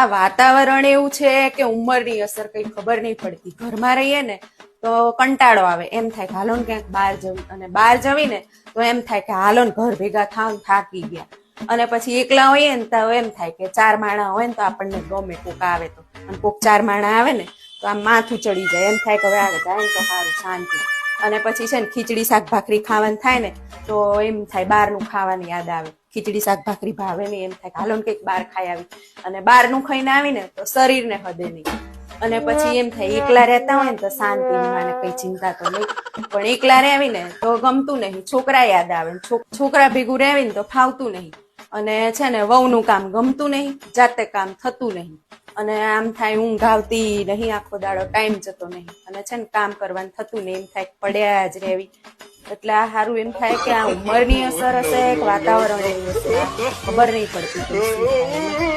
આ વાતાવરણ એવું છે કે ઉંમરની અસર કઈ ખબર નહીં પડતી. ઘરમાં રહીએ ને તો કંટાળો આવે, એમ થાય કે હાલો ને ક્યાંક બહાર જવી, અને બહાર જવી ને તો એમ થાય કે હાલો ને ઘર ભેગા થાવ, થાકી ગયા. અને પછી એકલા હોઈએ ને તો એમ થાય કે 4 માણા હોય ને તો આપણને ગમે, કોક આવે તો. અને કોક 4 માણા આવે ને તો આમ માથું ચડી જાય, એમ થાય કે હવે આવે જાય ને તો સારું, શાંતિ. અને પછી છે ને ખીચડી શાક ભાખરી ખાવાનું થાય ને તો એમ થાય બહારનું ખાવાની યાદ આવે. ખીચડી શાક ભાખરી ભાવે નહીં, એમ થાય હાલો ને કંઈક બહાર ખાઈ આવી. અને બહારનું ખાઈને આવીને તો શરીરને હદે નહીં. અને પછી એમ થાય એકલા રહેતા હોય ને તો શાંતિ, મને કઈ ચિંતા તો નહીં. પણ એકલા રહેવીને તો ગમતું નહીં, છોકરા યાદ આવે, છોકરા ભેગું રહેવીને તો ફાવતું નહીં. અને છે ને વહુનું કામ ગમતું નહીં, જાતે કામ થતું નહીં. અને આમ થાય ઊંઘ આવતી નહીં, આખો દાડો ટાઈમ જતો નહીં. અને છે ને કામ કરવાનું થતું નહીં, એમ થાય પડ્યા જ રહેવી. એટલે આ સારું એમ થાય કે આ ઉંમરની અસર હશે કે વાતાવરણ એવી હશે, ખબર નહીં પડતી.